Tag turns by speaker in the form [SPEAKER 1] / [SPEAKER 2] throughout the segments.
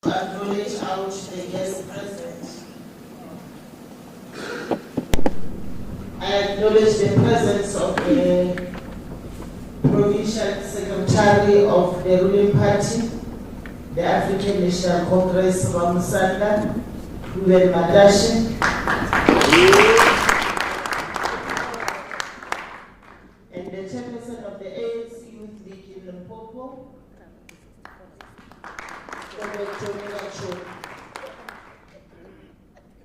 [SPEAKER 1] Acknowledge out the guests present. I acknowledge the presence of the Provincial Secretary of the ruling party, the African National Congress, Ramusanda, Ruben Madashi, and the chairperson of the ANC Youth League in Limpopo,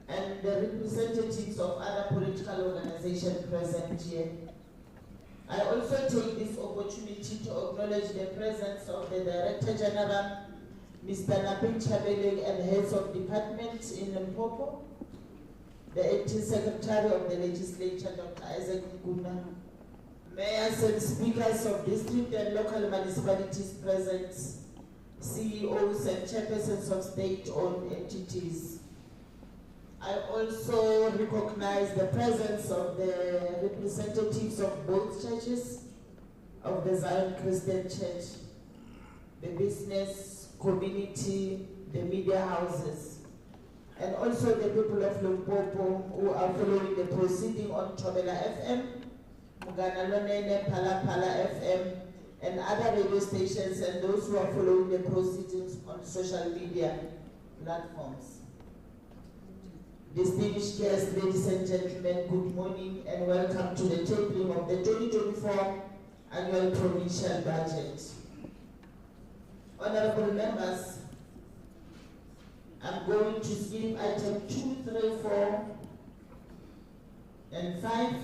[SPEAKER 1] and the representatives of other political organizations present here. I also take this opportunity to acknowledge the presence of the Director General, Mr. Napin Chabele, and heads of departments in Limpopo, the acting Secretary of the Legislature, Dr. Isaac Nguna, mayors and speakers of district and local municipalities present, CEOs and chairpersons of state-owned entities. I also recognize the presence of the representatives of both churches, of the Zion Christian Church, the business community, the media houses, and also the people of Limpopo who are following the proceeding on Chobela FM, Mugana Lonene, Pala Pala FM, and other radio stations, and those who are following the proceedings on social media platforms. Distinguished guests, ladies and gentlemen, good morning and welcome to the tabling of the 2024 Annual Provincial Budget. Honorable members, I'm going to skip item 2, 3, 4, and 5.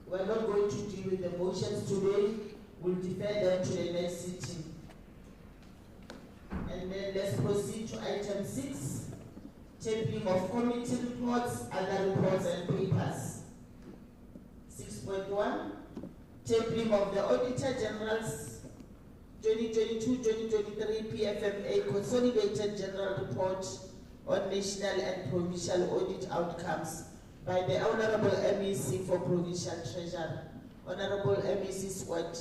[SPEAKER 1] We're not going to deal with the motions today. We'll defer them to the next sitting. And then let's proceed to item 6. Tabling of committee reports, other reports and papers. 6.1, tabling of the Auditor General's 2022-2023 PFMA Consolidated General Report on National and Provincial Audit Outcomes by the Honorable MEC for Provincial Treasurer. Honorable MEC Swart.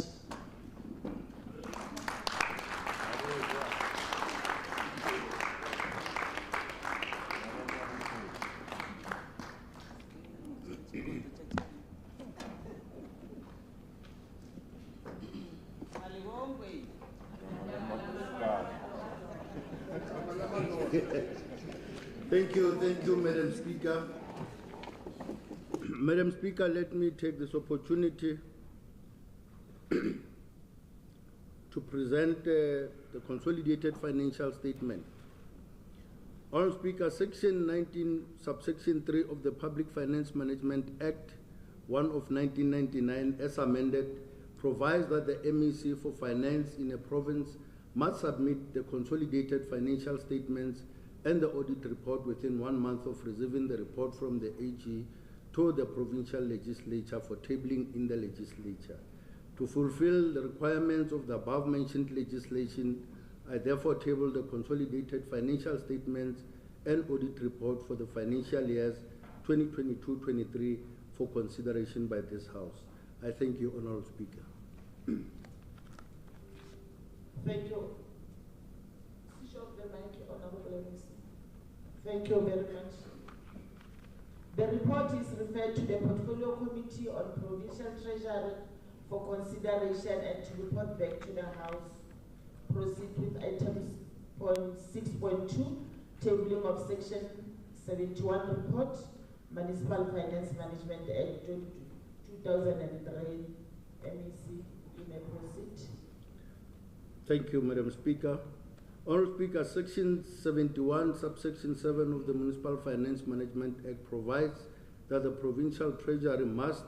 [SPEAKER 2] Thank you, Madam Speaker. Madam Speaker, let me take this opportunity to present the consolidated financial statement. Honourable Speaker, Section 19, Subsection 3 of the Public Finance Management Act 1 of 1999, as amended, provides that the MEC for Finance in a province must submit the consolidated financial statements and the audit report within 1 month of receiving the report from the AG to the provincial legislature for tabling in the legislature. To fulfill the requirements of the above-mentioned legislation, I therefore table the consolidated financial statements and audit report for the financial years 2022-23 for consideration by this House. I thank you, Honourable Speaker.
[SPEAKER 1] Thank you. Switch off the mic, Honourable MC. Thank you very much. The report is referred to the Portfolio Committee on Provincial Treasury for consideration and to report back to the House. Proceed with items 6.2, tabling of Section 71 report, Municipal Finance Management Act 2003. MEC, you may proceed.
[SPEAKER 2] Thank you, Madam Speaker. Honourable Speaker, Section 71, subsection 7 of the Municipal Finance Management Act provides that the Provincial Treasury must,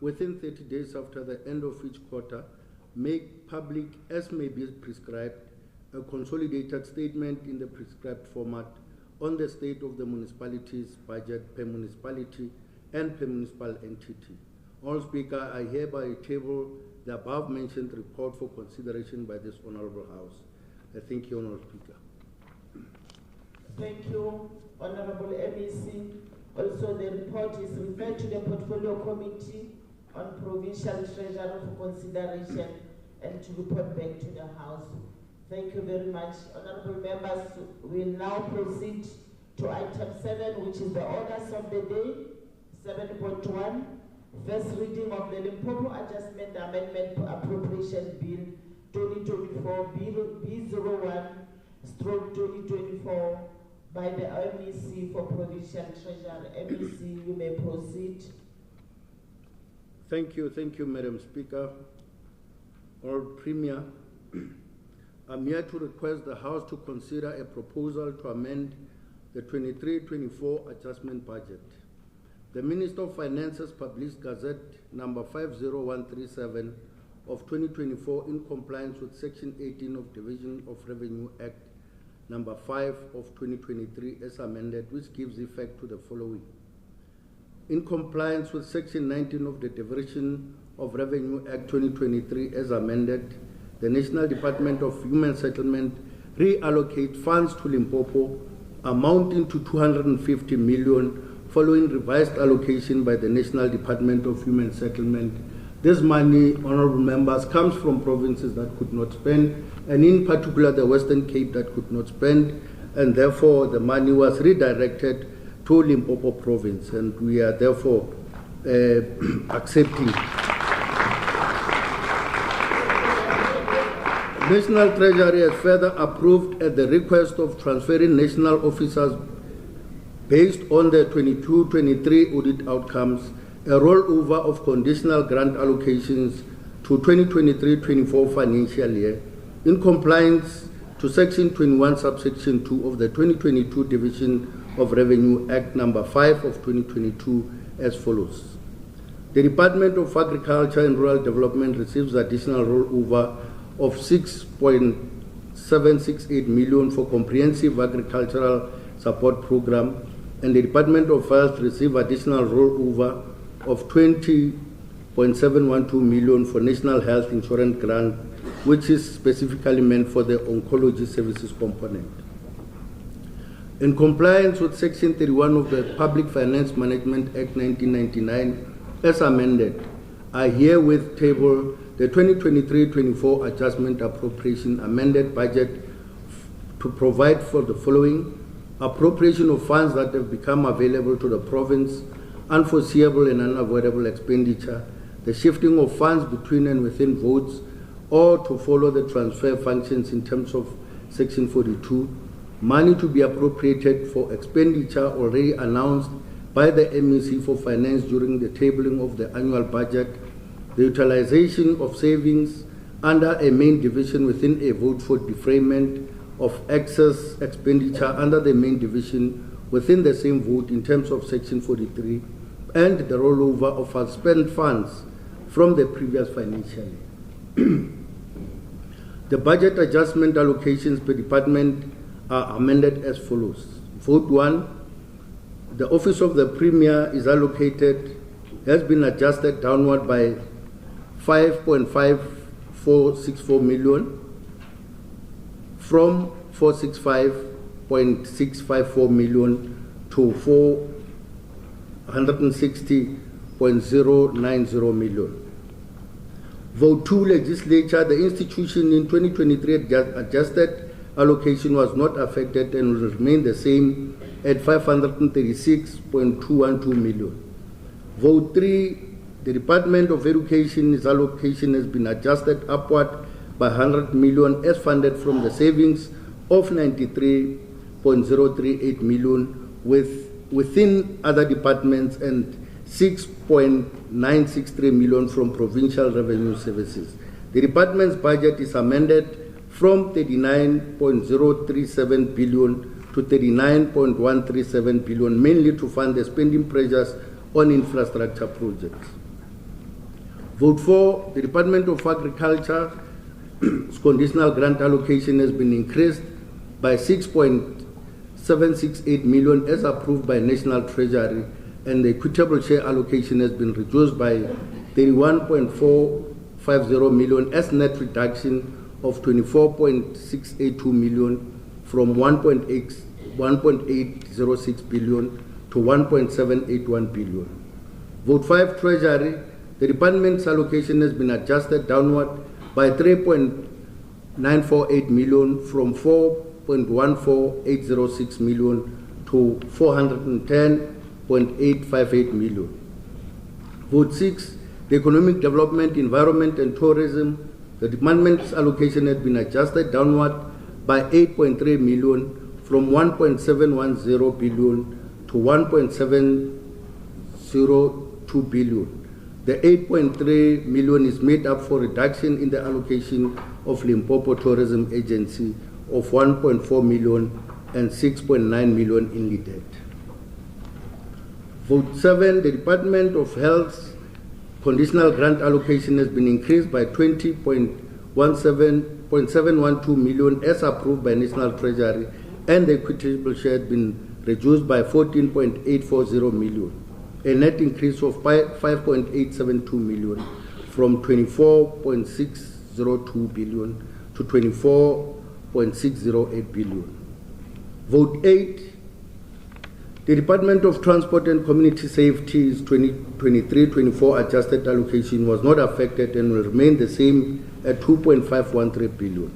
[SPEAKER 2] within 30 days after the end of each quarter, make public, as may be prescribed, a consolidated statement in the prescribed format on the state of the municipality's budget per municipality and per municipal entity. Honourable Speaker, I hereby table the above-mentioned report for consideration by this Honourable House. I thank you, Honourable Speaker.
[SPEAKER 1] Thank you, Honourable MEC. Also, the report is referred to the Portfolio Committee on Provincial Treasury for consideration and to report back to the House. Thank you very much. Honourable members, we'll now proceed to item 7, which is the orders of the day. 7.1, first reading of the Limpopo Adjustment Amendment Appropriation Bill 2024 B01/2024 by the MEC for Provincial Treasury. MEC, you may proceed.
[SPEAKER 2] Thank you, Madam Speaker. Honourable Premier, I'm here to request the House to consider a proposal to amend the 23-24 adjustment budget. The Minister of Finance's published Gazette number 50137 of 2024 in compliance with Section 18 of Division of Revenue Act number 5 of 2023 as amended, which gives effect to the following. In compliance with Section 19 of the Division of Revenue Act 2023 as amended, the National Department of Human Settlement reallocate funds to Limpopo amounting to 250 million following revised allocation by the National Department of Human Settlement. This money, honourable members, comes from provinces that could not spend, and in particular the Western Cape that could not spend, and therefore the money was redirected to Limpopo province, and we are therefore accepting. National Treasury has further approved at the request of transferring national officers based on the 22-23 audit outcomes, a rollover of conditional grant allocations to 2023-24 financial year in compliance to Section 21, subsection 2 of the 2022 Division of Revenue Act number 5 of 2022 as follows. The Department of Agriculture and Rural Development receives additional rollover of 6.768 million for comprehensive agricultural support program, and the Department of Health receive additional rollover of 20.712 million for National Health Insurance Grant, which is specifically meant for the oncology services component. In compliance with Section 31 of the Public Finance Management Act 1999, as amended, I herewith table the 2023-24 Adjustment Appropriation Amended Budget to provide for the following: appropriation of funds that have become available to the province, unforeseeable and unavoidable expenditure, the shifting of funds between and within votes, or to follow the transfer functions in terms of Section 42, money to be appropriated for expenditure already announced by the MEC for Finance during the tabling of the annual budget, the utilization of savings under a main division within a vote for defrayment of excess expenditure under the main division within the same vote in terms of Section 43, and the rollover of unspent funds from the previous financial year. The budget adjustment allocations per department are amended as follows. Vote 1, the Office of the Premier is allocated, has been adjusted downward by 5.5464 million from 465.654 million to 160.090 million. Vote 2, Legislature. The institution in 2023 adjusted allocation was not affected and will remain the same at 536.212 million. Vote 3, the Department of Education's allocation has been adjusted upward by 100 million as funded from the savings of 93.038 million within other departments and 6.963 million from provincial revenue services. The department's budget is amended from 39.037 billion to 39.137 billion, mainly to fund the spending pressures on infrastructure projects. Vote 4, the Department of Agriculture's conditional grant allocation has been increased by 6.768 million as approved by National Treasury, and the equitable share allocation has been reduced by 31.450 million as net reduction of 24.682 million from 1.806 billion to 1.781 billion. Vote 5, Treasury. The department's allocation has been adjusted downward by 3.948 million from 4.14806 million to 410.858 million. Vote 6, the Economic Development, Environment and Tourism. The department's allocation has been adjusted downward by 8.3 million from 1.710 billion to 1.702 billion. The 8.3 million is made up for reduction in the allocation of Limpopo Tourism Agency of 1.4 million and 6.9 million in Lidet. Vote 7, the Department of Health's conditional grant allocation has been increased by 20.712 million as approved by National Treasury, and the equitable share has been reduced by 14.840 million, a net increase of 5.872 million from 24.602 billion to 24.608 billion. Vote 8, the Department of Transport and Community Safety's 2023-24 adjusted allocation was not affected and will remain the same at 2.513 billion.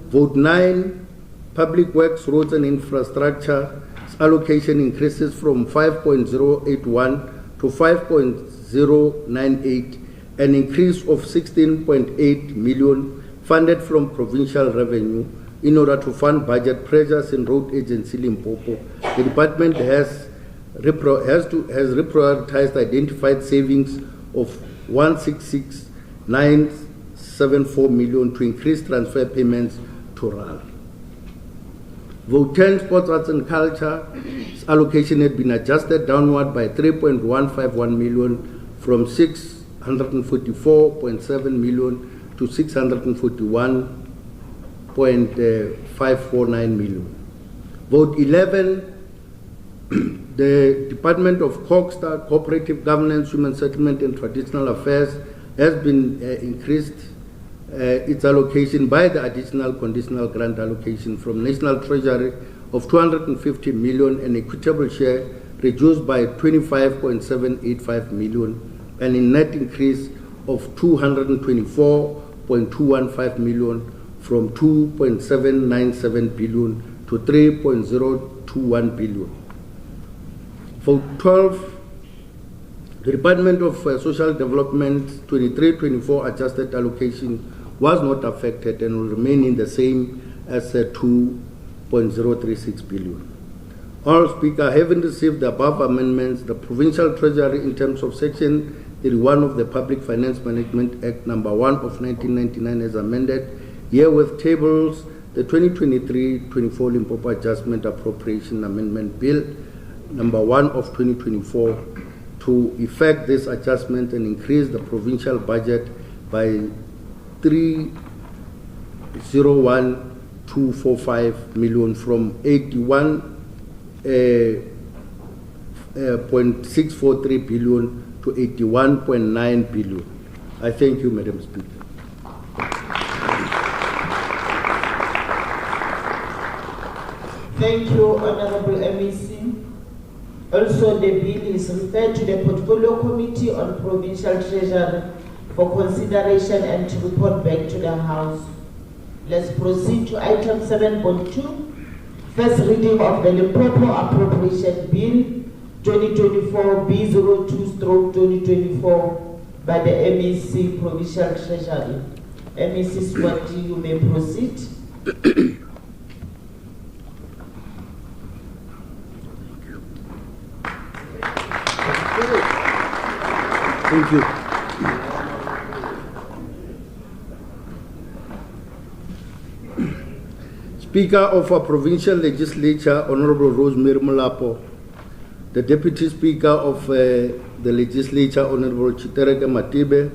[SPEAKER 2] Vote 9, Public Works, Roads and Infrastructure allocation increases from 5.081 to 5.098, an increase of 16.8 million funded from provincial revenue in order to fund budget pressures in Road Agency Limpopo. The department has reprioritized identified savings of 166,974 million to increase transfer payments to RAL. Vote 10, Sports, Arts and Culture. Allocation had been adjusted downward by 3.151 million from 644.7 million to 641.549 million. Vote 11, the Department of Cooperative Governance, Human Settlement and Traditional Affairs has been increased its allocation by the additional conditional grant allocation from National Treasury of 250 million and equitable share reduced by 25.785 million, and a net increase of 224.215 million from 2.797 billion to 3.021 billion. For 12, the Department of Social Development 23-24 adjusted allocation was not affected and will remain in the same as 2.036 billion. Honourable Speaker, having received the above amendments, the Provincial Treasury in terms of Section 31 of the Public Finance Management Act No. 1 of 1999 as amended, herewith tables the 2023-24 Limpopo Adjustment Appropriation Amendment Bill No. 1 of 2024 to effect this adjustment and increase the provincial budget by 301,245 million from 81.643 billion to 81.9 billion. I thank you, Madam Speaker.
[SPEAKER 1] Thank you, Honorable MEC. Also, the bill is referred to the Portfolio Committee on Provincial Treasury for consideration and to report back to the House. Let's proceed to item 7.2. First reading of the Limpopo Appropriation Bill 2024 B02/2024 by the MEC Provincial Treasury. MEC Swati, you may proceed.
[SPEAKER 2] Thank you. Speaker of our Provincial Legislature, Honorable Rosemary Molapo, the Deputy Speaker of the Legislature, Honorable Chitereke Matibe,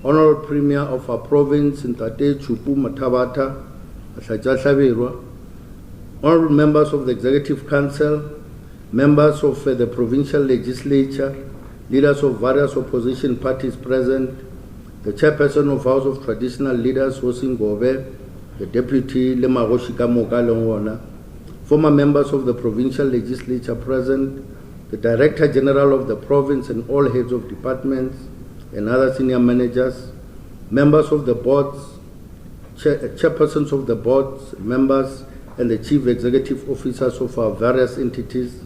[SPEAKER 2] Honorable Premier of our province, Ntate Chupu Matavata, Honorable members of the Executive Council, members of the Provincial Legislature, leaders of various opposition parties present, the Chairperson of House of Traditional Leaders, Hosin Gobe, the Deputy Lemagoshika Mokalongona, former members of the Provincial Legislature present, the Director General of the province and all heads of departments and other senior managers, members of the boards, chairpersons of the boards, members and the chief executive officers of our various entities,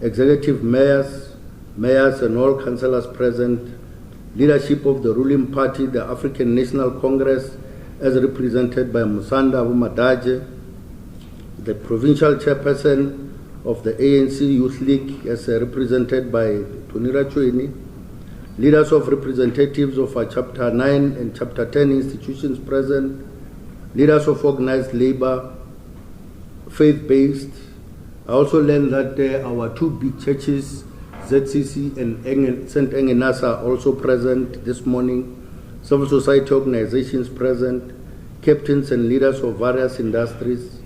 [SPEAKER 2] executive mayors and all councillors present, leadership of the ruling party, the African National Congress, as represented by Musanda Abumadaje, the provincial chairperson of the ANC Youth League, as represented by Tunira Chweni, leaders of representatives of our Chapter 9 and Chapter 10 institutions present, leaders of organized labor, faith-based. I also learned that our two big churches, ZCC and St. Engenas, are also present this morning, civil society organizations present, captains and leaders of various industries,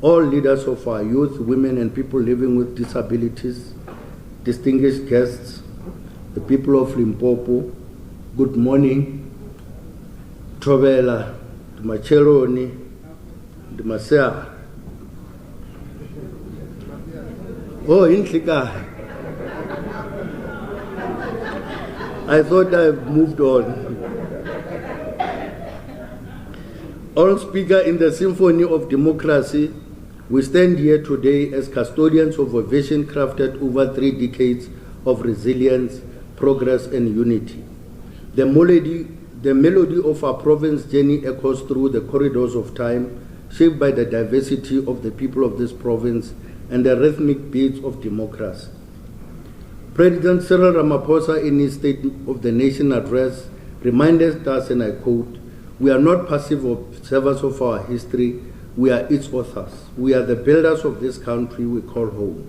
[SPEAKER 2] all leaders of our youth, women and people living with disabilities, distinguished guests, the people of Limpopo, good morning. Trovela, Macheloni, Masea. Oh, Intlika. I thought I've moved on. All Speaker, in the symphony of democracy, we stand here today as custodians of a vision crafted over 3 decades of resilience, progress, and unity. The melody of our province journey echoes through the corridors of time, shaped by the diversity of the people of this province and the rhythmic beats of democracy. President Cyril Ramaphosa, in his State of the Nation address, reminded us, and I quote, "We are not passive observers of our history, we are its authors. We are the builders of this country we call home.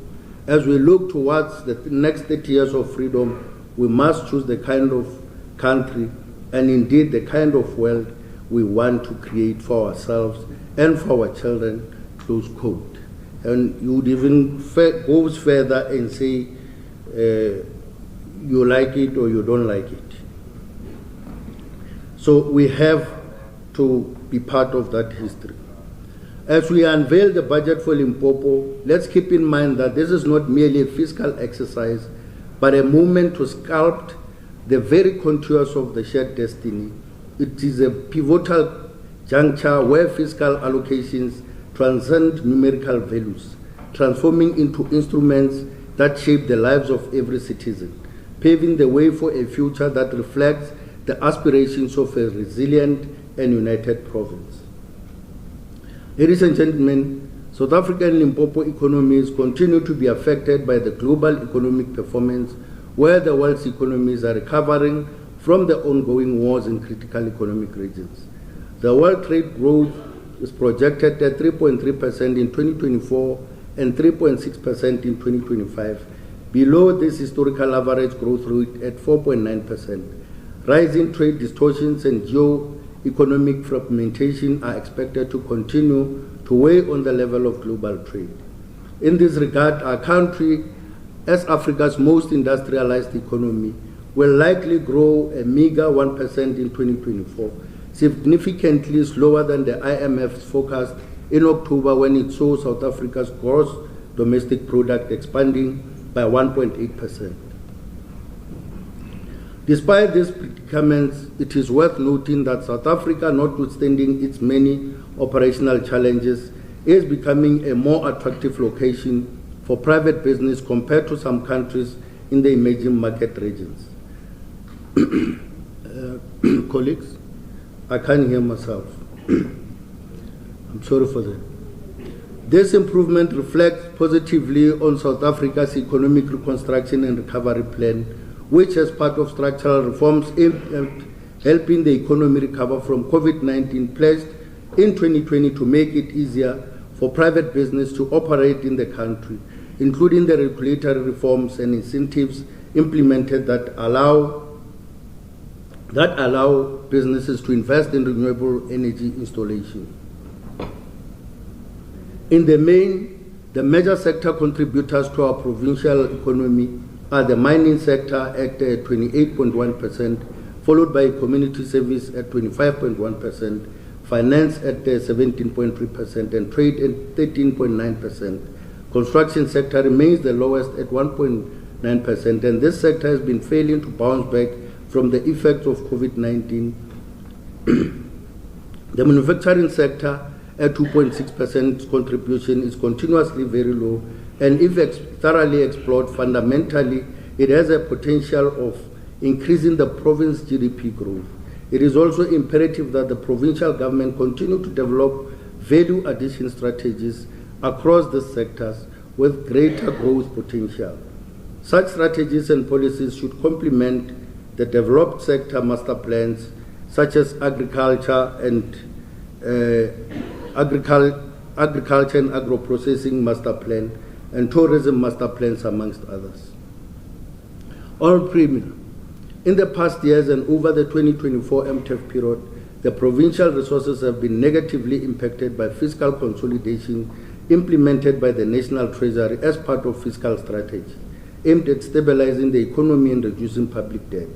[SPEAKER 2] As we look towards the next 30 years of freedom, we must choose the kind of country and indeed the kind of world we want to create for ourselves and for our children," close quote. And you would even go further and say, you like it or you don't like it. So we have to be part of that history. As we unveil the budget for Limpopo, let's keep in mind that this is not merely a fiscal exercise, but a movement to sculpt the very contours of the shared destiny. It is a pivotal juncture where fiscal allocations transcend numerical values, transforming into instruments that shape the lives of every citizen, paving the way for a future that reflects the aspirations of a resilient and united province. Ladies and gentlemen, South African Limpopo economies continue to be affected by the global economic performance, where the world's economies are recovering from the ongoing wars in critical economic regions. The world trade growth is projected at 3.3% in 2024 and 3.6% in 2025, below this historical average growth rate at 4.9%. Rising trade distortions and geo-economic fragmentation are expected to continue to weigh on the level of global trade. In this regard, our country, as Africa's most industrialized economy, will likely grow a meager 1% in 2024, significantly slower than the IMF's forecast in October, when it saw South Africa's gross domestic product expanding by 1.8%. Despite these predicaments, it is worth noting that South Africa, notwithstanding its many operational challenges, is becoming a more attractive location for private business compared to some countries in the emerging market regions. Colleagues, I can't hear myself. I'm sorry for that. This improvement reflects positively on South Africa's economic reconstruction and recovery plan, which, as part of structural reforms aimed at helping the economy recover from COVID-19, pledged in 2020 to make it easier for private business to operate in the country, including the regulatory reforms and incentives implemented that allow businesses to invest in renewable energy installation. In the main, the major sector contributors to our provincial economy are the mining sector at 28.1%, followed by community service at 25.1%, finance at 17.3%, and trade at 13.9%. Construction sector remains the lowest at 1.9%, and this sector has been failing to bounce back from the effects of COVID-19. The manufacturing sector at 2.6% contribution is continuously very low, and if thoroughly explored, fundamentally, it has a potential of increasing the province's GDP growth. It is also imperative that the provincial government continue to develop value addition strategies across these sectors with greater growth potential. Such strategies and policies should complement the developed sector master plans, such as agriculture and agro-processing master plan and tourism master plans, amongst others. On Premier, in the past years and over the 2024 MTEF period, the provincial resources have been negatively impacted by fiscal consolidation implemented by the National Treasury as part of fiscal strategy, aimed at stabilizing the economy and reducing public debt.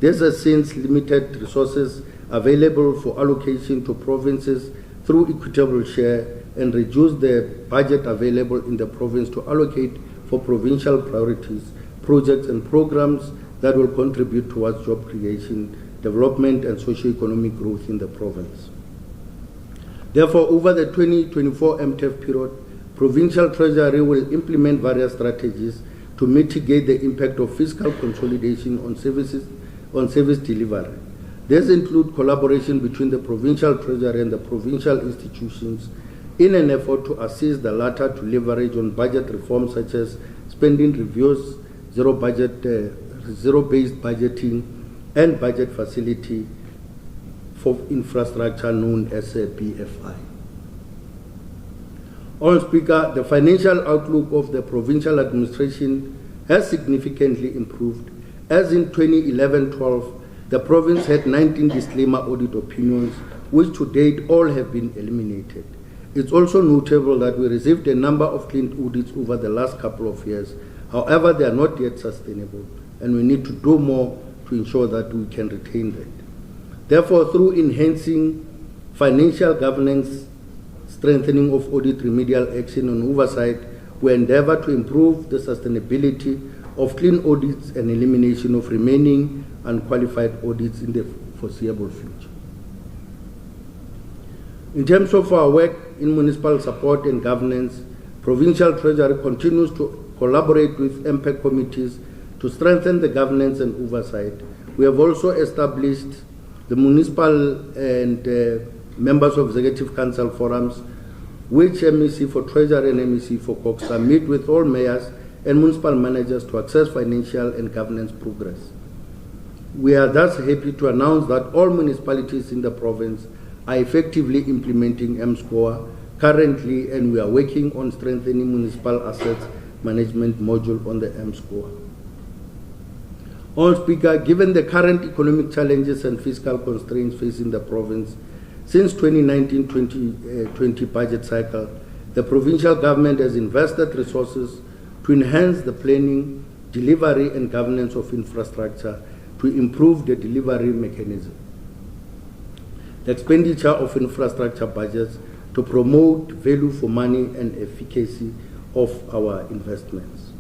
[SPEAKER 2] This has since limited resources available for allocation to provinces through equitable share and reduced the budget available in the province to allocate for provincial priorities, projects and programs that will contribute towards job creation, development and socio-economic growth in the province. Therefore, over the 2024 MTEF period, Provincial Treasury will implement various strategies to mitigate the impact of fiscal consolidation on service delivery. These include collaboration between the Provincial Treasury and the provincial institutions in an effort to assist the latter to leverage on budget reforms such as spending reviews, zero-based budgeting, and budget facility for infrastructure known as BFI. Honourable Speaker, the financial outlook of the provincial administration has significantly improved, as in 2011-12, the province had 19 disclaimer audit opinions, which to date all have been eliminated. It's also notable that we received a number of clean audits over the last couple of years. However, they are not yet sustainable, and we need to do more to ensure that we can retain that. Therefore, through enhancing financial governance, strengthening of audit remedial action and oversight, we endeavor to improve the sustainability of clean audits and elimination of remaining unqualified audits in the foreseeable future. In terms of our work in municipal support and governance, Provincial Treasury continues to collaborate with MPEC committees to strengthen the governance and oversight. We have also established the municipal and members of Executive Council forums, which MEC for Treasury and MEC for COXA meet with all mayors and municipal managers to assess financial and governance progress. We are thus happy to announce that all municipalities in the province are effectively implementing MSCORE currently, and we are working on strengthening municipal assets management module on the MSCORE. Honourable Speaker, given the current economic challenges and fiscal constraints facing the province, since 2019-2020 budget cycle, the provincial government has invested resources to enhance the planning, delivery and governance of infrastructure to improve the delivery mechanism, the expenditure of infrastructure budgets to promote value for money and efficacy of our investments.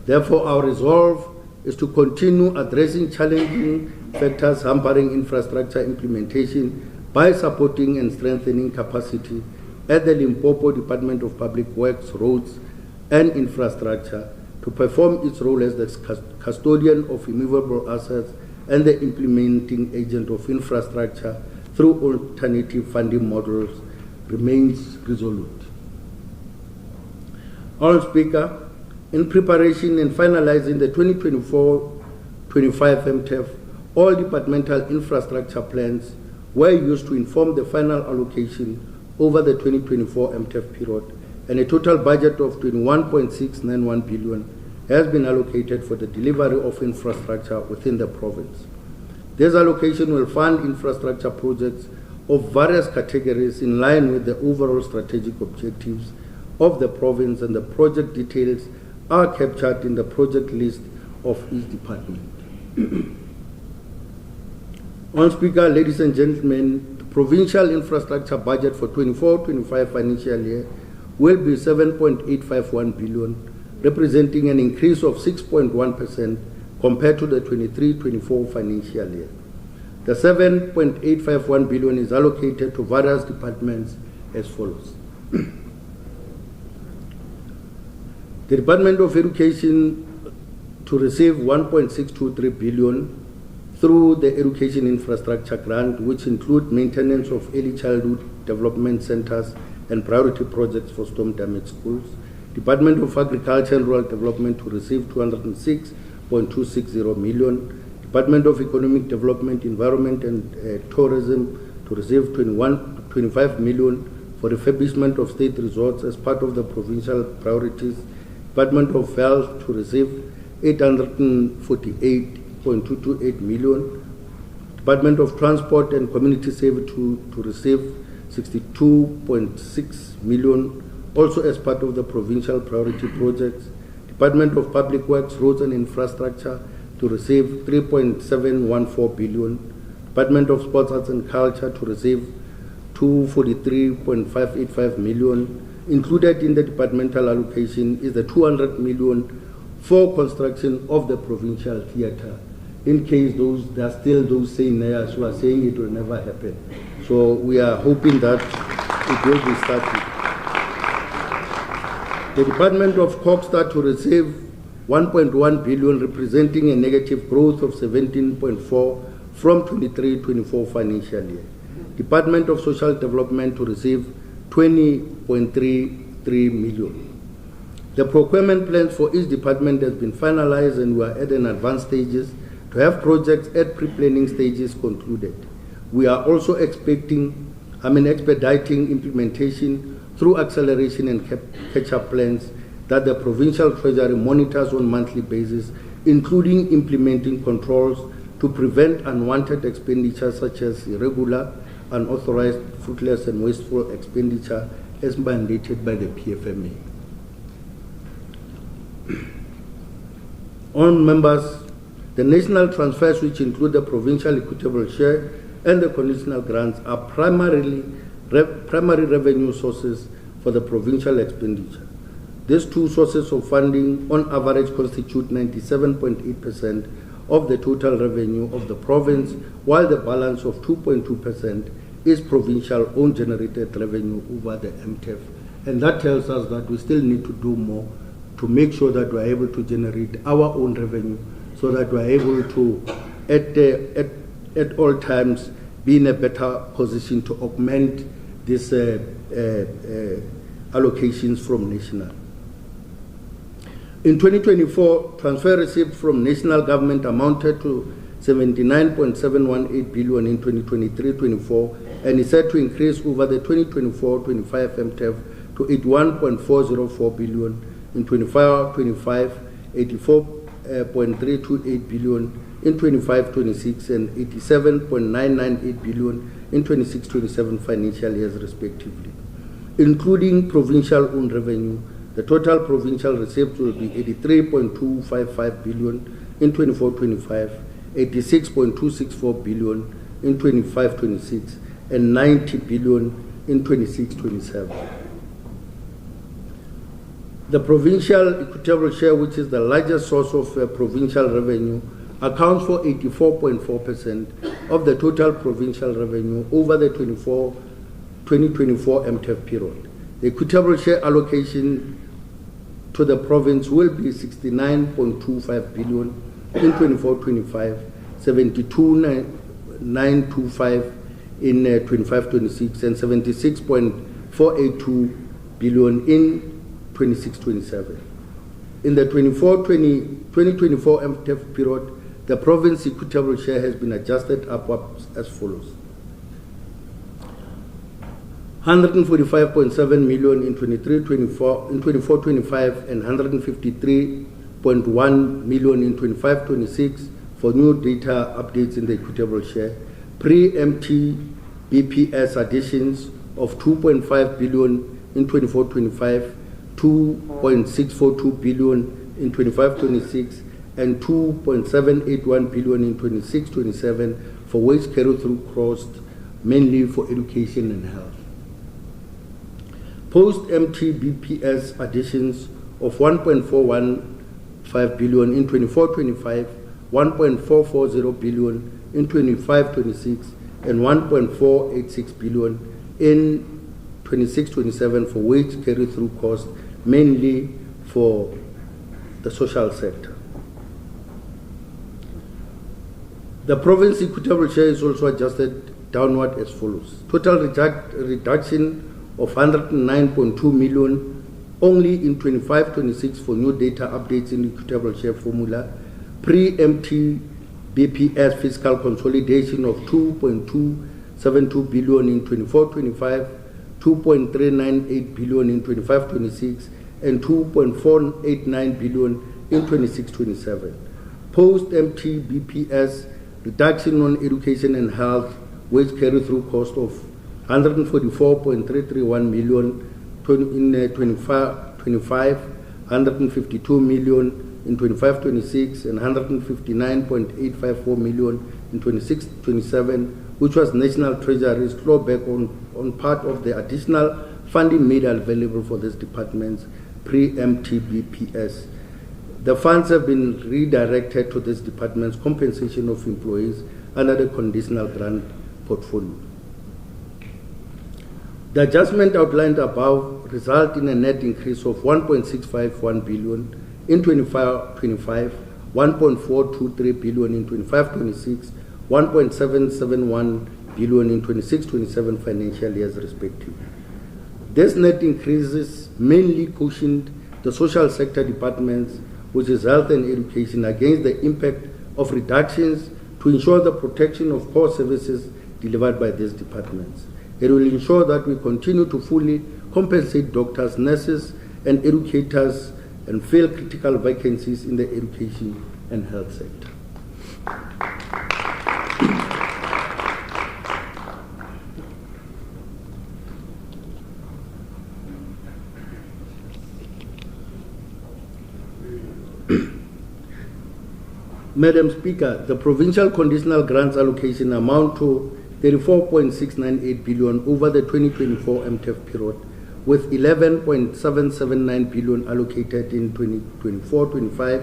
[SPEAKER 2] Therefore, our resolve is to continue addressing challenging factors hampering infrastructure implementation by supporting and strengthening capacity at the Limpopo Department of Public Works, Roads and Infrastructure to perform its role as the custodian of immovable assets and the implementing agent of infrastructure through alternative funding models remains resolute. Honourable Speaker, in preparation and finalizing the 2024-25 MTEF, all departmental infrastructure plans were used to inform the final allocation over the 2024 MTEF period, and a total budget of 21.691 billion has been allocated for the delivery of infrastructure within the province. This allocation will fund infrastructure projects of various categories in line with the overall strategic objectives of the province, and the project details are captured in the project list of each department. Honourable Speaker, ladies and gentlemen, the provincial infrastructure budget for 24-25 financial year will be 7.851 billion, representing an increase of 6.1% compared to the 23-24 financial year. The 7.851 billion is allocated to various departments as follows. The Department of Education to receive 1.623 billion through the Education Infrastructure Grant, which include maintenance of early childhood development centers and priority projects for storm-damaged schools. Department of Agriculture and Rural Development to receive 206.260 million. Department of Economic Development, Environment and Tourism to receive 25 million for refurbishment of state resorts as part of the provincial priorities. Department of Health to receive 848.228 million. Department of Transport and Community Service to receive 62.6 million, also as part of the provincial priority projects. Department of Public Works, Roads and Infrastructure to receive 3.714 billion. Department of Sports, Arts and Culture to receive 243.585 million. Included in the departmental allocation is the 200 million for construction of the provincial theatre. In case there are still those saying there who are saying it will never happen. So we are hoping that it will be started. The Department of Coxstar to receive 1.1 billion, representing a negative growth of 17.4 from 23-24 financial year. Department of Social Development to receive 20.33 million. The procurement plans for each department has been finalized, and we are at an advanced stages to have projects at pre-planning stages concluded. We are also expediting implementation through acceleration and catch-up plans that the provincial treasury monitors on a monthly basis, including implementing controls to prevent unwanted expenditure such as irregular, unauthorized, fruitless and wasteful expenditure as mandated by the PFMA. On members, the national transfers, which include the provincial equitable share and the conditional grants, are primary revenue sources for the provincial expenditure. These two sources of funding on average constitute 97.8% of the total revenue of the province, while the balance of 2.2% is provincial own generated revenue over the MTEF. And that tells us that we still need to do more to make sure that we are able to generate our own revenue, so that we are able to, at all times, be in a better position to augment these allocations from national. In 2024, transfer received from national government amounted to 79.718 billion in 2023-24, and is set to increase over the 2024-25 MTEF to 81.404 billion in 25-25, 84.328 billion in 25-26, and 87.998 billion in 26-27 financial years respectively. Including provincial owned revenue, the total provincial receipts will be 83.255 billion in 24-25, 86.264 billion in 25-26, and 90 billion in 26-27. The provincial equitable share, which is the largest source of provincial revenue, accounts for 84.4% of the total provincial revenue over the 2024 MTEF period. The equitable share allocation to the province will be 69.25 billion in 24-25, 72.925 in 25-26, and 76.482 billion in 26-27. In the 2024 MTEF period, the province equitable share has been adjusted upwards as follows: 145.7 million in 24-25, and 153.1 million in 25-26 for new data updates in the equitable share. Pre-MT BPS additions of 2.5 billion in 24-25, 2.642 billion in 25-26, and 2.781 billion in 26-27 for wage carry-through costs, mainly for education and health. Post-MT BPS additions of 1.415 billion in 24-25, 1.440 billion in 25-26, and 1.486 billion in 26-27 for wage carry-through costs, mainly for the social sector. The province equitable share is also adjusted downward as follows: total reduction of 109.2 million only in 25-26 for new data updates in equitable share formula. Pre-MT BPS fiscal consolidation of 2.272 billion in 24-25, 2.398 billion in 25-26, and 2.489 billion in 26-27. Post-MT BPS reduction on education and health wage carry-through cost of 144.331 million in 25-25, 152 million in 25-26, and 159.854 million in 26-27, which was National Treasury's clawback on part of the additional funding made available for these departments pre-MT BPS. The funds have been redirected to this department's compensation of employees under the conditional grant portfolio. The adjustment outlined above result in a net increase of 1.651 billion in 25-25, 1.423 billion in 25-26, 1.771 billion in 26-27 financial years respectively. These net increases mainly cushioned the social sector departments, which is health and education, against the impact of reductions to ensure the protection of core services delivered by these departments. It will ensure that we continue to fully compensate doctors, nurses, and educators and fill critical vacancies in the education and health sector. Madam Speaker, the provincial conditional grants allocation amount to 34.698 billion over the 2024 MTEF period, with 11.779 billion allocated in 2024-25,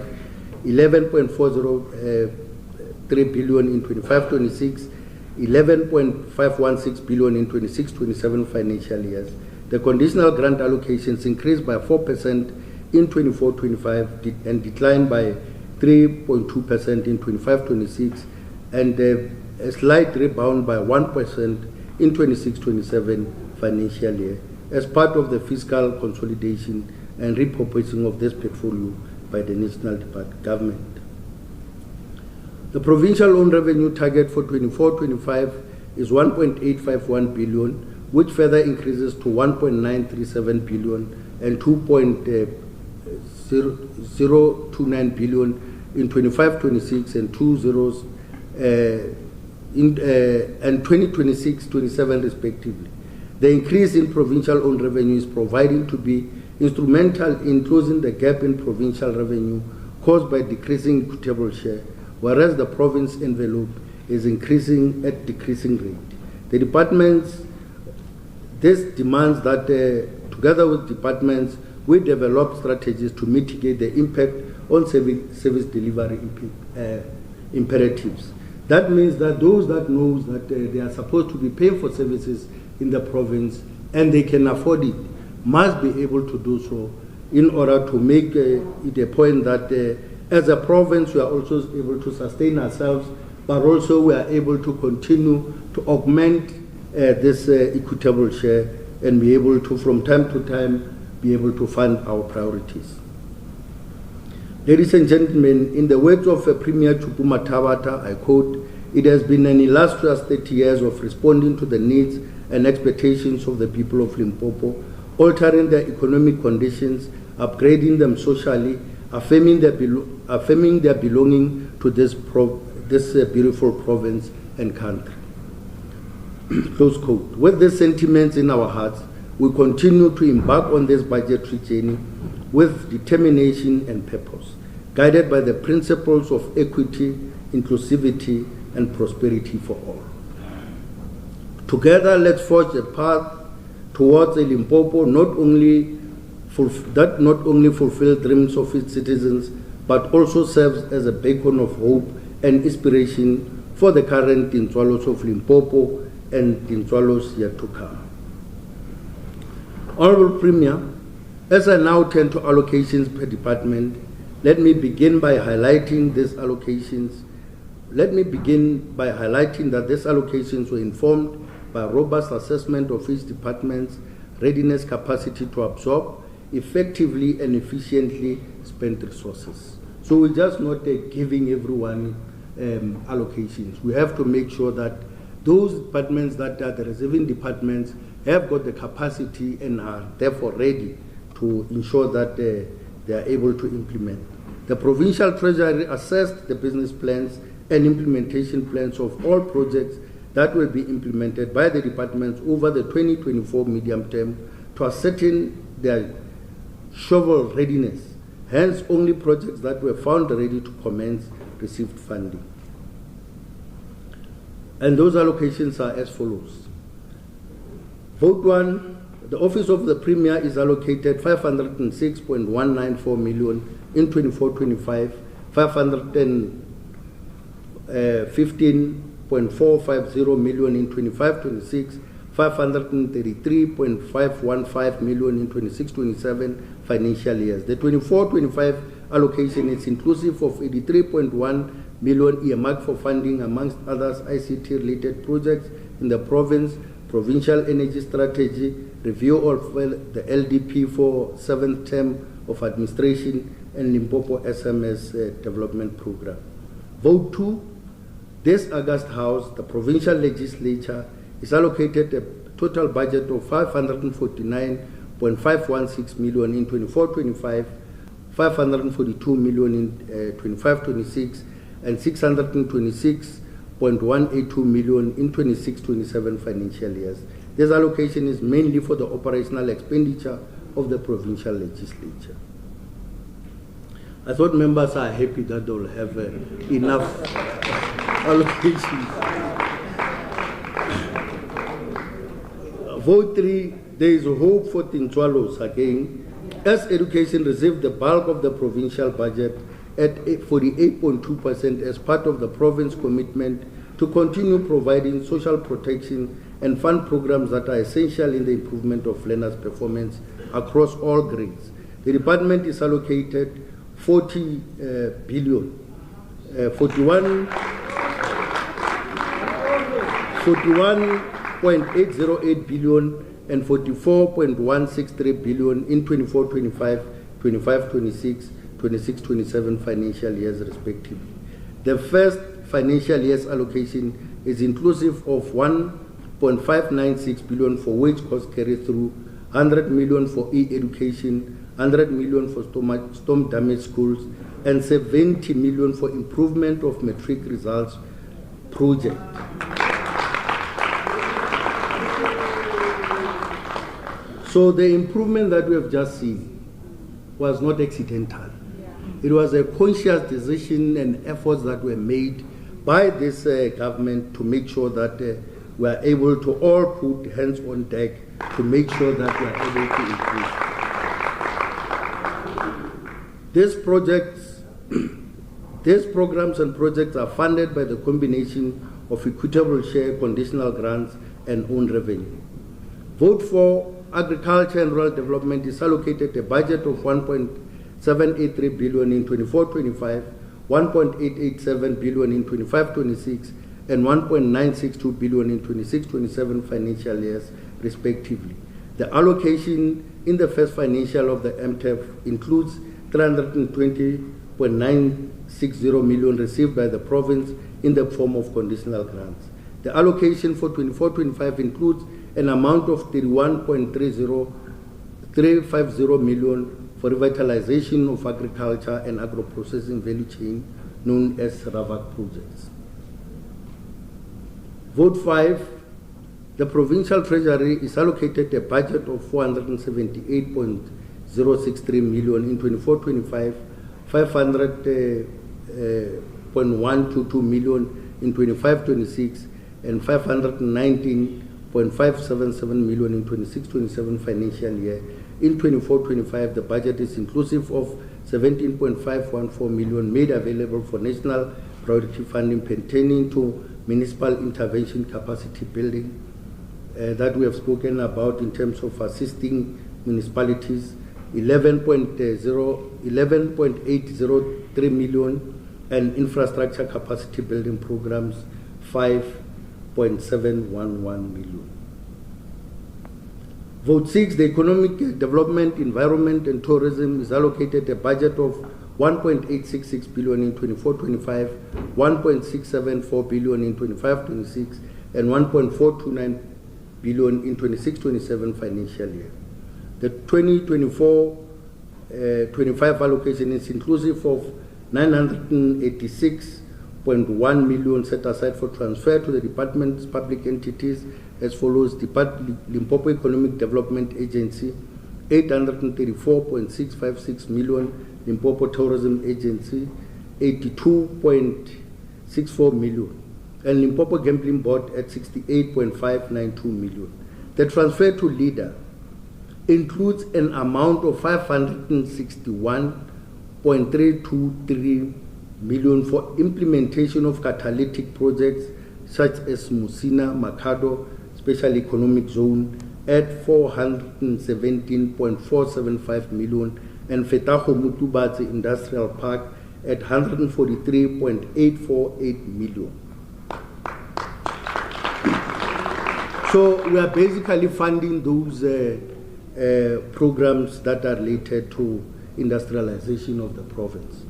[SPEAKER 2] 11.403 billion in 25-26, 11.516 billion in 26-27 financial years. The conditional grant allocations increased by 4% in 24-25 and declined by 3.2% in 25-26, and a slight rebound by 1% in 26-27 financial year as part of the fiscal consolidation and repurposing of this portfolio by the national government. The provincial own revenue target for 24-25 is 1.851 billion, which further increases to 1.937 billion and 2.029 billion in 25-26 and 2026-27 respectively. The increase in provincial owned revenue is proving to be instrumental in closing the gap in provincial revenue caused by decreasing equitable share, whereas the province envelope is increasing at decreasing rate. The departments, this demands that together with departments, we develop strategies to mitigate the impact on service delivery imperatives. That means that those that knows that they are supposed to be paying for services in the province and they can afford it must be able to do so in order to make it a point that as a province we are also able to sustain ourselves, but also we are able to continue to augment this equitable share and be able to, from time to time, be able to fund our priorities. Ladies and gentlemen, in the words of Premier Chupuma Tabata, I quote, "It has been an illustrious 30 years of responding to the needs and expectations of the people of Limpopo, altering their economic conditions, upgrading them socially, affirming their belonging to this beautiful province and country." Close quote. With these sentiments in our hearts, we continue to embark on this budgetary journey with determination and purpose, guided by the principles of equity, inclusivity, and prosperity for all. Together, let's forge a path towards a Limpopo that not only fulfills dreams of its citizens, but also serves as a beacon of hope and inspiration for the current Tintswalos of Limpopo and Tintswalos yet to come. Honorable Premier, as I now turn to allocations per department, let me begin by highlighting that these allocations were informed by a robust assessment of each department's readiness capacity to absorb effectively and efficiently spent resources. So we're just not giving everyone allocations. We have to make sure that those departments that are the receiving departments have got the capacity and are therefore ready to ensure that they are able to implement. The Provincial Treasury assessed the business plans and implementation plans of all projects that will be implemented by the departments over the 2024 medium term to ascertain their shovel readiness. Hence, only projects that were found ready to commence received funding. And those allocations are as follows. Vote 1, the Office of the Premier is allocated 506.194 million in 24-25, 515.450 million in 25-26, 533.515 million in 26-27 financial years. The 24-25 allocation is inclusive of 83.1 million earmarked for funding, amongst others, ICT-related projects in the province, provincial energy strategy, review of the LDP for 7th term of administration, and Limpopo SMS development program. Vote 2, this August House, the provincial legislature is allocated a total budget of 549.516 million in 24-25, 542 million in 25-26, and 626.182 million in 26-27 financial years. This allocation is mainly for the operational expenditure of the provincial legislature. I thought members are happy that they'll have enough allocation. Vote 3, there is hope for Tintswalos again, as education received the bulk of the provincial budget at 48.2% as part of the province's commitment to continue providing social protection and fund programs that are essential in the improvement of learners' performance across all grades. The department is allocated 40 billion, 41.808 billion and 44.163 billion in 24-25, 25-26, 26-27 financial years respectively. The first financial year's allocation is inclusive of 1.596 billion for wage cost carry through, 100 million for e-education, 100 million for storm damaged schools, and 70 million for improvement of matric results project. So the improvement that we have just seen was not accidental. It was a conscious decision and efforts that were made by this government to make sure that we are able to all put hands on deck to make sure that we are able to improve. These programs and projects are funded by the combination of equitable share, conditional grants, and own revenue. Vote for Agriculture and Rural Development is allocated a budget of 1.783 billion in 24-25, 1.887 billion in 25-26, and 1.962 billion in 26-27 financial years, respectively. The allocation in the first financial of the MTEF includes 320.960 million received by the province in the form of conditional grants. The allocation for 24-25 includes an amount of 31.350 million for revitalization of agriculture and agro-processing value chain, known as RAVAC projects. Vote 5, the Provincial Treasury is allocated a budget of 478.063 million in 24-25, 500.122 million in 25-26, and 519.577 million in 26-27 financial year. In 24-25, the budget is inclusive of 17.514 million made available for national priority funding pertaining to municipal intervention capacity building that we have spoken about in terms of assisting municipalities, 11.803 million, and infrastructure capacity building programs, 5.711 million. Vote 6, the Economic Development, Environment and Tourism is allocated a budget of 1.866 billion in 24-25, 1.674 billion in 25-26, and 1.429 billion in 26-27 financial year. The 2024-25 allocation is inclusive of 986.1 million set aside for transfer to the department's public entities as follows: Limpopo Economic Development Agency, 834.656 million; Limpopo Tourism Agency, 82.64 million; and Limpopo Gambling Board at 68.592 million. The transfer to LEADER includes an amount of 561.323 million for implementation of catalytic projects such as Musina, Makado Special Economic Zone at 417.475 million, and Fetaho Mutubatsi Industrial Park at 143.848 million. So we are basically funding those programs that are related to industrialization of the province.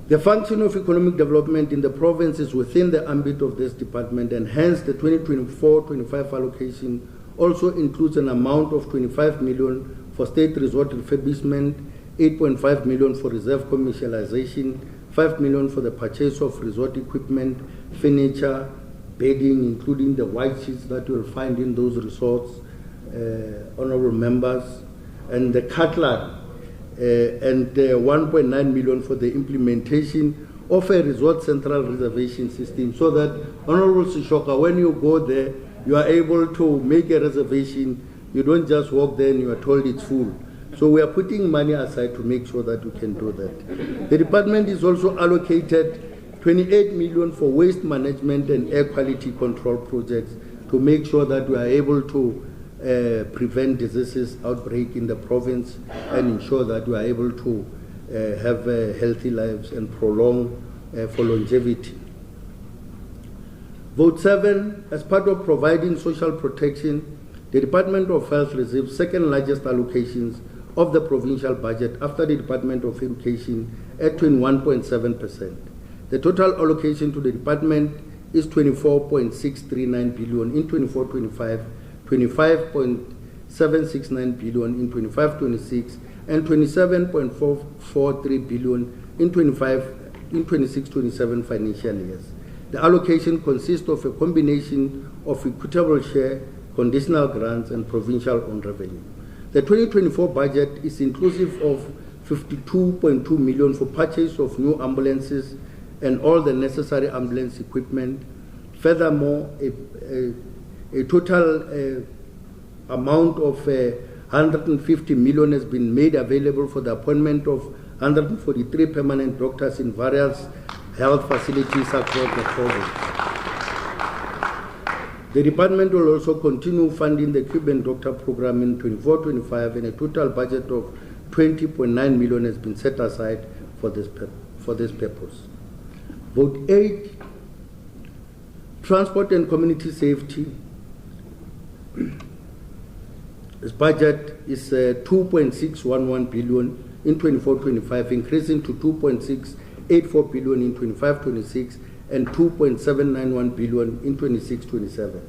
[SPEAKER 2] The function of economic development in the province is within the ambit of this department, and hence the 2024-25 allocation also includes an amount of 25 million for state resort refurbishment, 8.5 million for reserve commercialization, 5 million for the purchase of resort equipment, furniture, bedding, including the white sheets that you will find in those resorts, honorable members, and the cutlery, and 1.9 million for the implementation of a resort central reservation system, so that, Honorable Sishoka, when you go there, you are able to make a reservation. You don't just walk there and you are told it's full. So we are putting money aside to make sure that we can do that. The department is also allocated 28 million for waste management and air quality control projects to make sure that we are able to prevent diseases outbreak in the province and ensure that we are able to have healthy lives and prolong for longevity. Vote 7, as part of providing social protection, the Department of Health receives second largest allocations of the provincial budget after the Department of Education at 21.7%. The total allocation to the department is 24.639 billion in 24-25, 25.769 billion in 25-26, and 27.443 billion in 26-27 financial years. The allocation consists of a combination of equitable share, conditional grants, and provincial owned revenue. The 2024 budget is inclusive of 52.2 million for purchase of new ambulances and all the necessary ambulance equipment. Furthermore, a total amount of 150 million has been made available for the appointment of 143 permanent doctors in various health facilities across the province. The department will also continue funding the Cuban doctor program in 24-25, and a total budget of 20.9 million has been set aside for this purpose. Vote 8, transport and community safety. Its budget is 2.611 billion in 24-25, increasing to 2.684 billion in 25-26 and 2.791 billion in 26-27.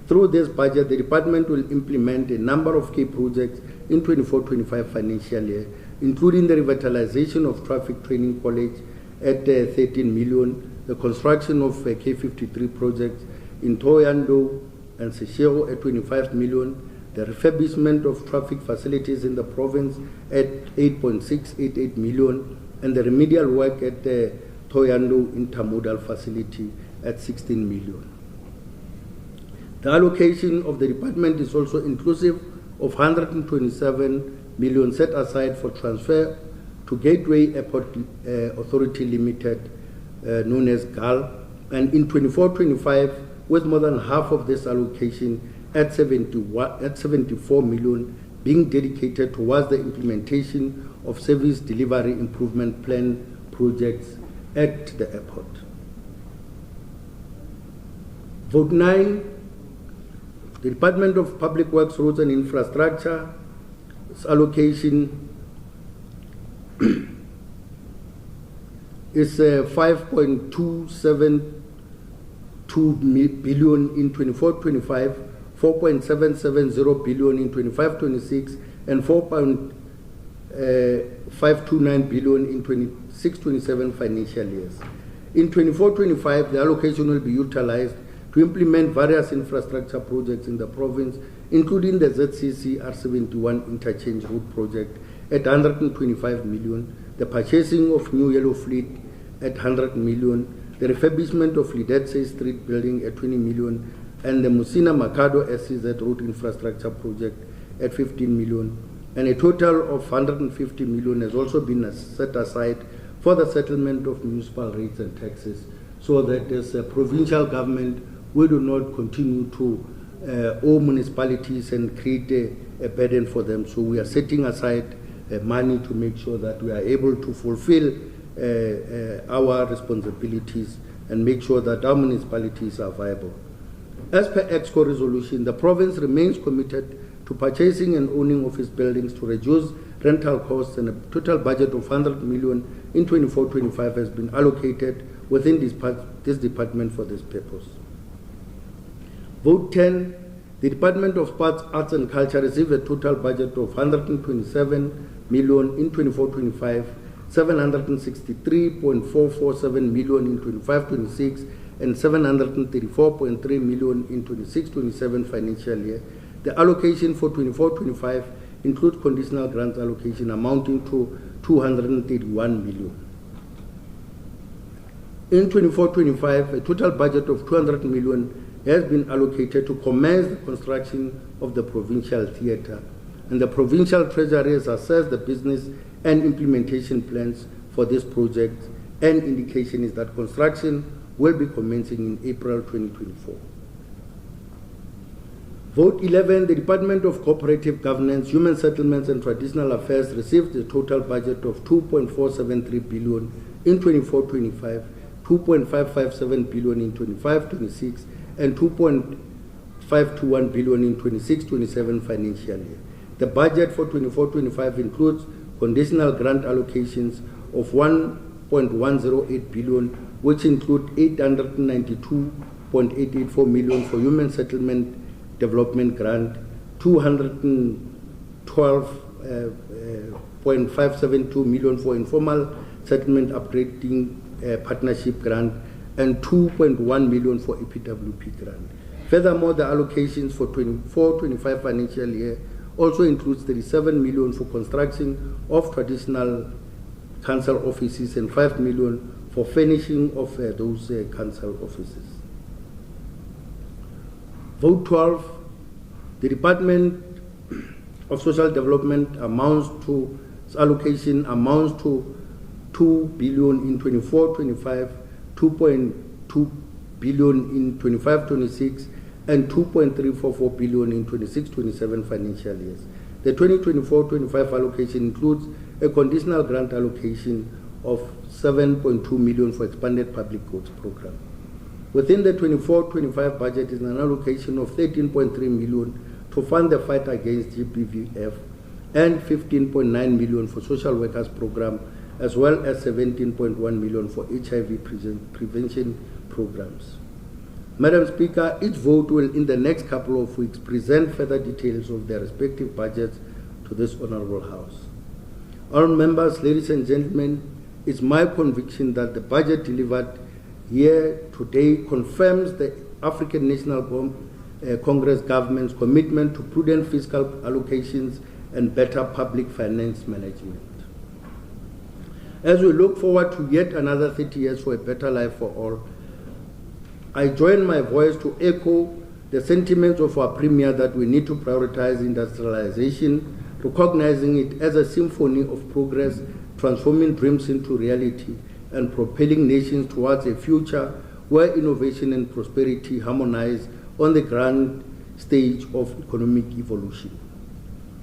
[SPEAKER 2] Through this budget, the department will implement a number of key projects in 24-25 financial year, including the revitalization of traffic training college at 13 million, the construction of K53 projects in Thohoyandou and Seshego at 25 million, the refurbishment of traffic facilities in the province at 8.688 million, and the remedial work at the Thohoyandou intermodal facility at 16 million. The allocation of the department is also inclusive of 127 million set aside for transfer to Gateway Airport Authority Limited, known as GAL, and in 24-25, with more than half of this allocation at 74 million being dedicated towards the implementation of service delivery improvement plan projects at the airport. Vote 9, the Department of Public Works, Roads and Infrastructure, its allocation is 5.272 billion in 24-25, 4.770 billion in 25-26, and 4.529 billion in 26-27 financial years. In 24-25, the allocation will be utilized to implement various infrastructure projects in the province, including the ZCC R71 interchange route project at 125 million, the purchasing of new yellow fleet at 100 million, the refurbishment of Lidetse Street building at 20 million, and the Musina Makado SCZ route infrastructure project at 15 million, and a total of 150 million has also been set aside for the settlement of municipal rates and taxes, so that as a provincial government, we do not continue to owe municipalities and create a burden for them. So we are setting aside money to make sure that we are able to fulfill our responsibilities and make sure that our municipalities are viable. As per EXCO resolution, the province remains committed to purchasing and owning office buildings to reduce rental costs, and a total budget of 100 million in 24-25 has been allocated within this department for this purpose. Vote 10, the Department of Sports, Arts and Culture received a total budget of 127 million in 24-25, 763.447 million in 25-26, and 734.3 million in 26-27 financial year. The allocation for 24-25 includes conditional grant allocation amounting to 231 million. In 24-25, a total budget of 200 million has been allocated to commence the construction of the provincial theatre, and the provincial treasury has assessed the business and implementation plans for this project, and indication is that construction will be commencing in April 2024. Vote 11, the Department of Cooperative Governance, Human Settlements and Traditional Affairs received a total budget of 2.473 billion in 24-25, 2.557 billion in 25-26, and 2.521 billion in 26-27 financial year. The budget for 24-25 includes conditional grant allocations of 1.108 billion, which include 892.884 million for human settlement development grant, 212.572 million for informal settlement upgrading partnership grant, and 2.1 million for EPWP grant. Furthermore, the allocations for 24-25 financial year also includes 37 million for construction of traditional council offices and 5 million for furnishing of those council offices. Vote 12, the department of social development allocation amounts to 2 billion in 24-25, 2.2 billion in 25-26, and 2.344 billion in 26-27 financial years. The 2024-25 allocation includes a conditional grant allocation of 7.2 million for expanded public goods program. Within the 24-25 budget is an allocation of 13.3 million to fund the fight against GBVF and 15.9 million for social workers program, as well as 17.1 million for HIV prevention programs. Madam Speaker, each vote will in the next couple of weeks present further details of their respective budgets to this Honorable House. Honourable members, ladies and gentlemen, it's my conviction that the budget delivered here today confirms the African National Congress government's commitment to prudent fiscal allocations and better public finance management. As we look forward to yet another 30 years for a better life for all, I join my voice to echo the sentiments of our Premier that we need to prioritize industrialization, recognizing it as a symphony of progress, transforming dreams into reality, and propelling nations towards a future where innovation and prosperity harmonize on the grand stage of economic evolution.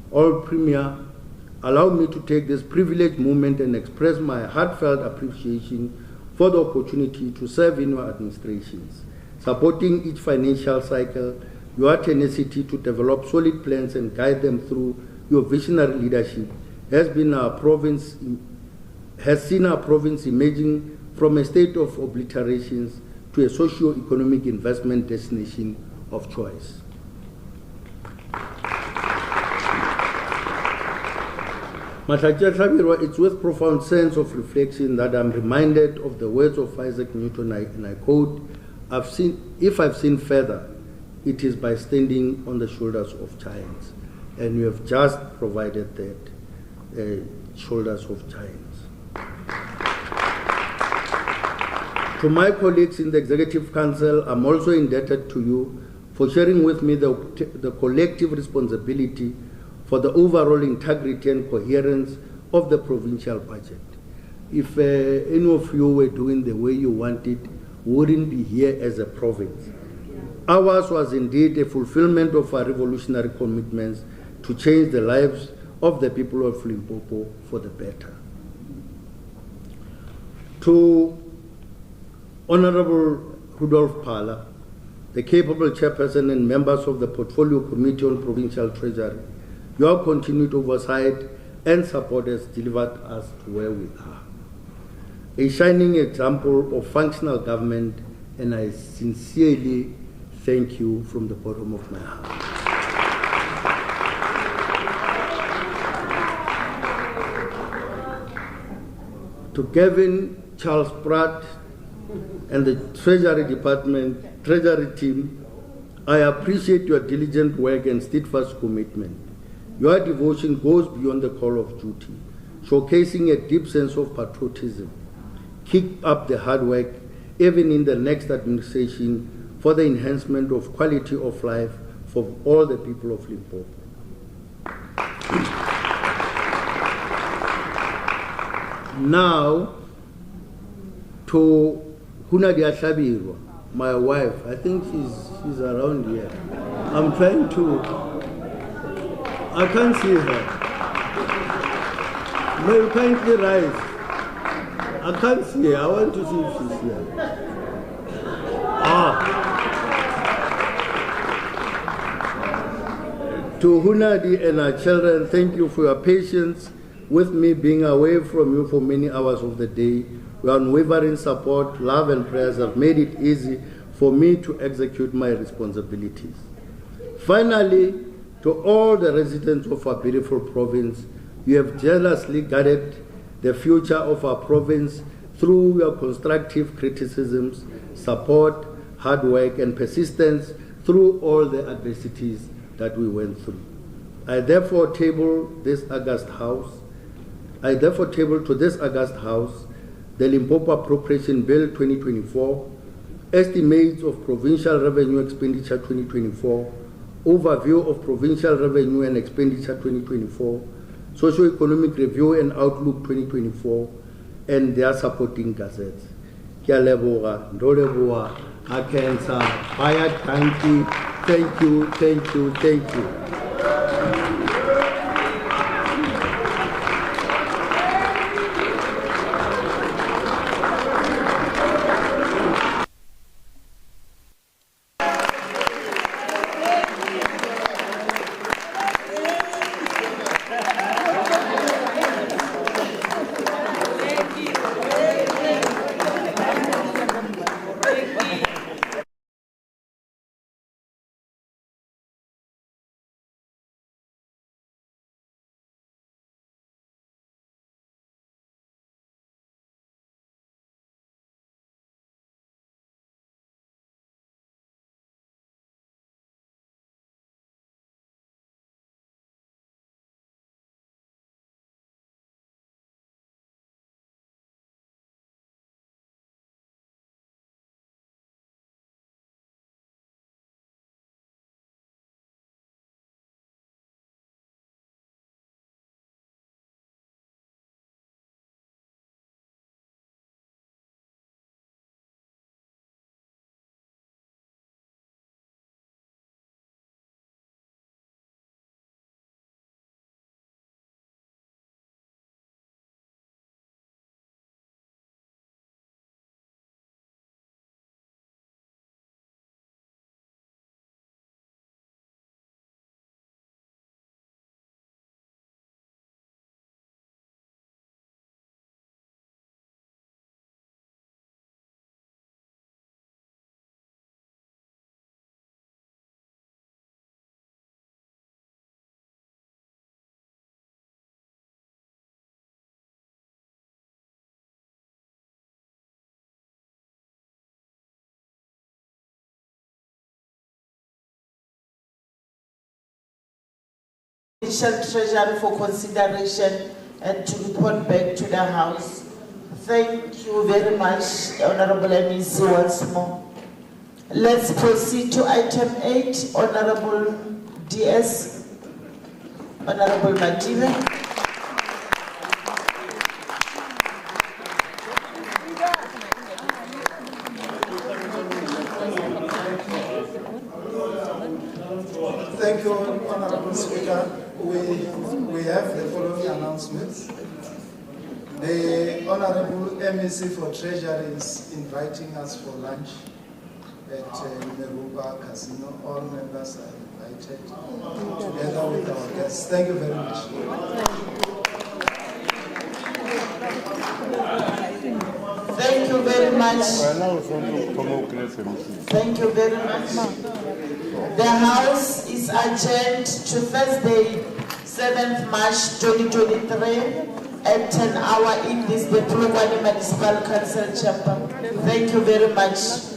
[SPEAKER 2] All Premier, allow me to take this privileged moment and express my heartfelt appreciation for the opportunity to serve in your administrations, supporting each financial cycle, your tenacity to develop solid plans and guide them through your visionary leadership has seen our province emerging from a state of obliterations to a socio-economic investment destination of choice. It's with profound sense of reflection that I'm reminded of the words of Isaac Newton, and I quote, if I've seen further, it is by standing on the shoulders of giants. And you have just provided that, shoulders of giants. To my colleagues in the Executive Council, I'm also indebted to you for sharing with me the collective responsibility for the overall integrity and coherence of the provincial budget. If any of you were doing the way you wanted, we wouldn't be here as a province. Ours was indeed a fulfillment of our revolutionary commitments to change the lives of the people of Limpopo for the better. To Honorable Rudolph Phala, the capable chairperson and members of the Portfolio Committee on Provincial Treasury, your continued oversight and support has delivered us to where we are. A shining example of functional government, and I sincerely thank you from the bottom of my heart. To Gavin, Charles Pratt, and the Treasury team, I appreciate your diligent work and steadfast commitment. Your devotion goes beyond the call of duty, showcasing a deep sense of patriotism. Keep up the hard work, even in the next administration, for the enhancement of quality of life for all the people of Limpopo. Now, to Hunadia Shabirwa, my wife. I think she's around here. I'm trying to... I can't see her. May you kindly rise. I can't see her. I want to see if she's here. To Hunadi and our children, thank you for your patience with me being away from you for many hours of the day. Your unwavering support, love, and prayers have made it easy for me to execute my responsibilities. Finally, to all the residents of our beautiful province, you have jealously guarded the future of our province through your constructive criticisms, support, hard work, and persistence through all the adversities that we went through. I therefore table to this august house the Limpopo Appropriation Bill 2024, estimates of Provincial Revenue Expenditure 2024, overview of provincial revenue and expenditure 2024, socio-economic review and outlook 2024, and their supporting gazettes. Ke a leboga, ndo leboga, a cancer, baya tanki, thank you, thank you, thank you.
[SPEAKER 1] Treasury for consideration and to report back to the House. Thank you very much, Honorable MEC, once more. Let's proceed to item 8, Honorable DS, Honorable Madibe.
[SPEAKER 3] Thank you, Honorable Speaker. We have the following announcements. The Honorable MEC for Treasury is inviting us for lunch at Limpopo Casino. All members are invited together with our guests. Thank you very much.
[SPEAKER 1] Thank you very much. Thank you very much. The House is adjourned to Thursday, 7th March 2023 at 10 hours in this the Polokwane Municipal Council chamber. Thank you very much.